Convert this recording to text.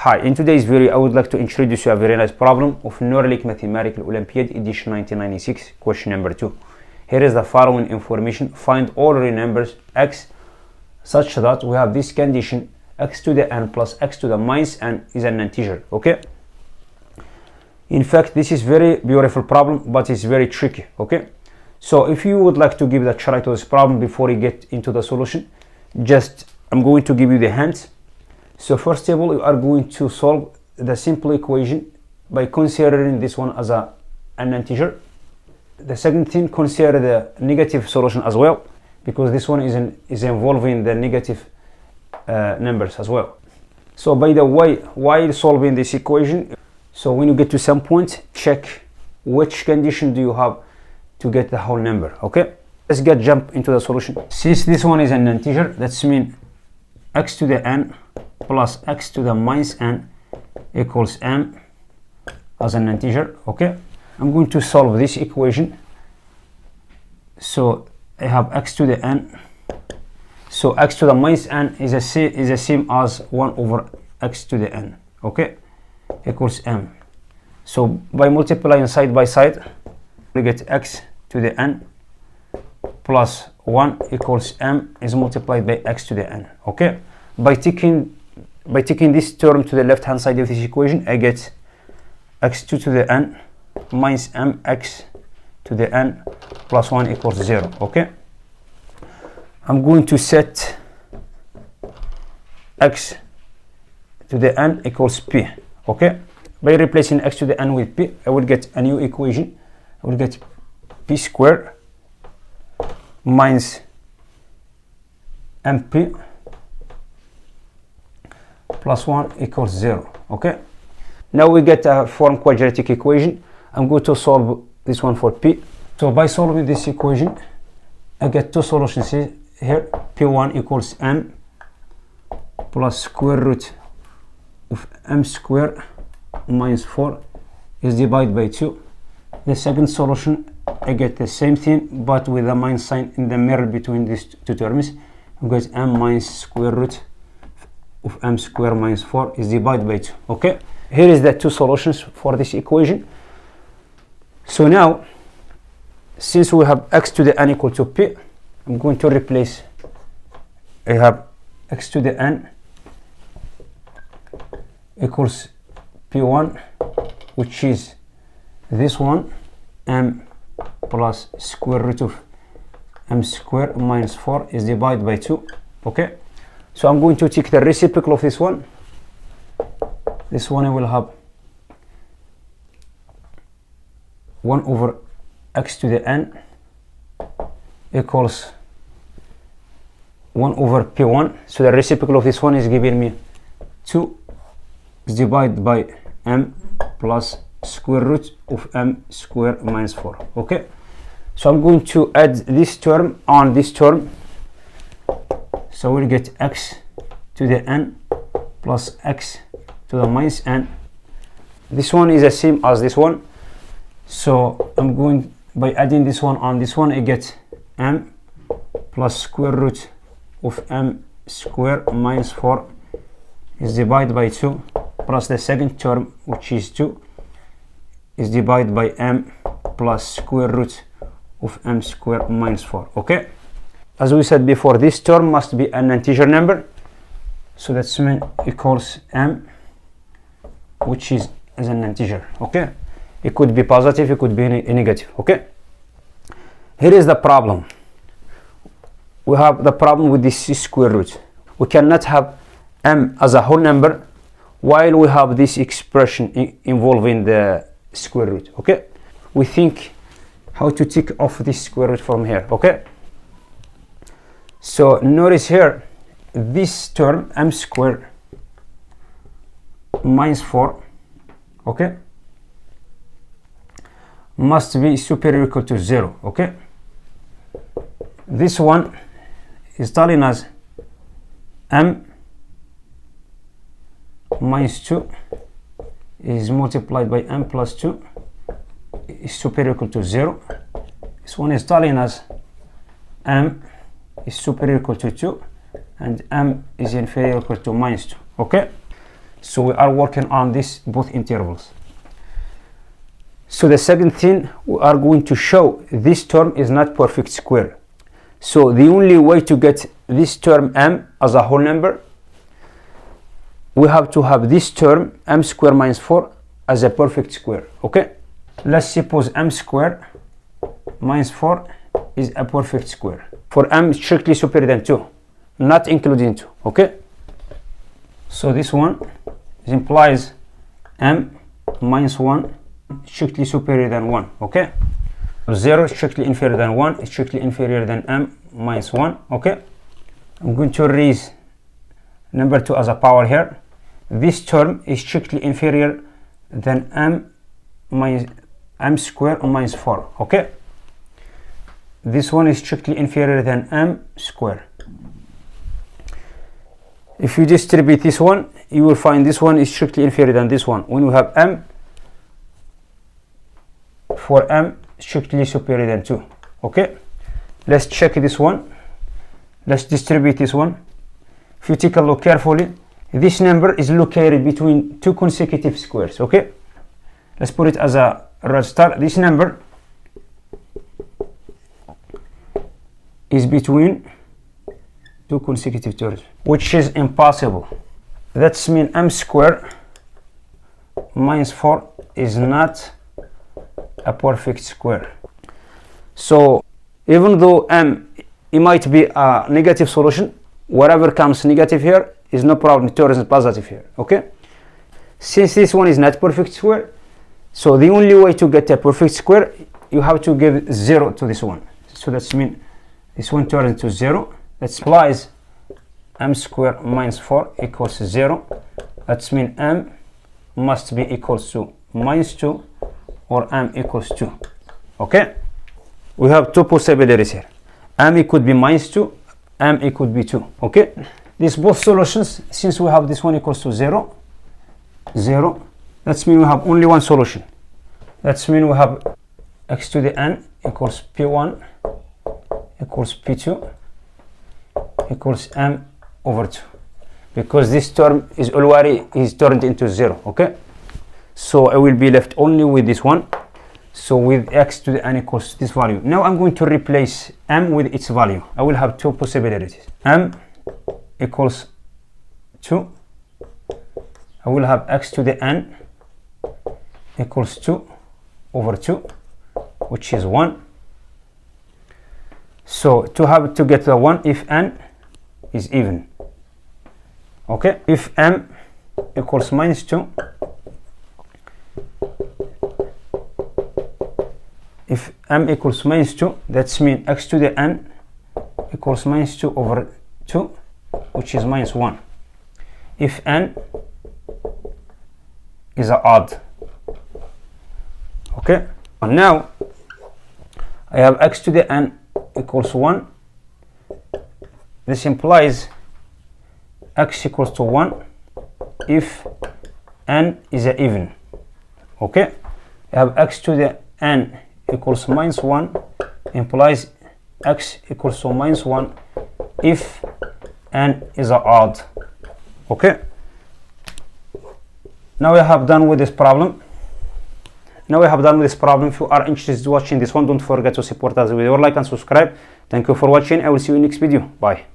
Hi, in today's video I would like to introduce you a very nice problem of Norlic Mathematical Olympiad edition 1996, question number 2. Here is the following information. Find all real numbers x such that we have this condition x to the n plus x to the minus n is an integer. Okay, in fact this is very beautiful problem, but it's very tricky. Okay, so if you would like to give a try to this problem before you get into the solution, I'm going to give you the hints. So first of all, you are going to solve the simple equation by considering this one as an integer. The second thing, consider the negative solution as well, because this one is involving the negative numbers as well. So by the way, while solving this equation, so when you get to some point, check which condition do you have to get the whole number. Okay, let's jump into the solution. Since this one is an integer, that's mean x to the n plus x to the minus n equals m as an integer. Okay, I'm going to solve this equation. So I have x to the n, so x to the minus n is the same as 1 over x to the n. Okay, equals m. So by multiplying side by side, we get x to the n plus 1 equals m is multiplied by x to the n. Okay, by taking this term to the left hand side of this equation, I get x2 to the n minus mx to the n plus 1 equals 0. Okay, I'm going to set x to the n equals p. Okay, by replacing x to the n with p, I will get a new equation. I will get p squared minus mp plus 1 equals 0. Okay, now we get a form quadratic equation. I'm going to solve this one for p. So by solving this equation, I get two solutions here. p1 equals m plus square root of m squared minus 4 is divided by 2. The second solution, I get the same thing but with a minus sign in the middle between these two terms. I get m minus square root of m squared minus 4 is divided by 2. Okay, here is the two solutions for this equation. So now, since we have x to the n equal to p, I'm going to replace. I have x to the n equals p1, which is this one, m plus square root of m squared minus 4 is divided by 2. Okay, so I'm going to take the reciprocal of this one. This one I will have 1 over x to the n equals 1 over p1. So the reciprocal of this one is giving me 2 is divided by m plus square root of m squared minus 4. Okay, so I'm going to add this term on this term. So we'll get x to the n plus x to the minus n. This one is the same as this one. So I'm going, by adding this one on this one, I get m plus square root of m squared minus 4 is divided by 2 plus the second term, which is 2, is divided by m plus square root of m squared minus 4. Okay, as we said before, this term must be an integer number, so that's mean equals m, which is as an integer. Okay, it could be positive, it could be negative. Okay, here is the problem. We have the problem with this square root. We cannot have m as a whole number while we have this expression involving the square root. Okay, we think how to take off this square root from here. Okay, so notice here, this term m squared minus 4, okay, must be superior or equal to 0. Okay, this one is telling us m minus 2 is multiplied by m plus 2 is superior or equal to 0. This one is telling us m is superior or equal to 2 and m is inferior or equal to minus 2. Okay, So we are working on this both intervals. So the second thing, we are going to show this term is not perfect square. So the only way to get this term m as a whole number, we have to have this term m square minus 4 as a perfect square. Okay, let's suppose m square minus 4 is a perfect square for m strictly superior than 2, not including 2. Okay, so this one implies m minus 1 strictly superior than 1. Okay, 0 strictly inferior than 1, strictly inferior than m minus 1. Okay, I'm going to raise number 2 as a power here. This term is strictly inferior than m square minus 4. Okay, this one is strictly inferior than m square. If you distribute this one, you will find this one is strictly inferior than this one when we have m for m strictly superior than 2. Okay, let's check this one. Let's distribute this one. If you take a look carefully, this number is located between two consecutive squares. Okay, let's put it as a red star. This number is between two consecutive terms, which is impossible. That's mean m square minus 4 is not a perfect square. So even though m, it might be a negative solution, whatever comes negative here is no problem, it turns positive here. Okay, since this one is not perfect square, so the only way to get a perfect square, you have to give 0 to this one. So that's mean this one turns into 0. That implies m square minus 4 equals 0. That's mean m must be equals to minus 2 or m equals 2. Okay, we have two possibilities here. M it could be minus 2, m it could be 2. Okay, these both solutions, since we have this one equals to 0, 0, that's mean we have only one solution. That's mean we have x to the n equals p1 equals p2 equals m over 2, because this term is already turned into 0. Okay, so I will be left only with this one. So with x to the n equals this value. Now I'm going to replace m with its value. I will have two possibilities. M equals 2. I will have x to the n equals 2 over 2, which is 1. So to get the 1 if n is even. Okay, if m equals minus 2, if m equals minus 2, that's mean x to the n equals minus 2 over 2, which is minus 1. If n is odd. Okay, and now I have x to the n equals 1. This implies x equals to 1 if n is even. Okay, I have x to the n equals minus 1 implies x equals to minus 1 if n is odd. Okay, now we have done with this problem. If you are interested in watching this one, don't forget to support us with your like and subscribe. Thank you for watching. I will see you in next video. Bye.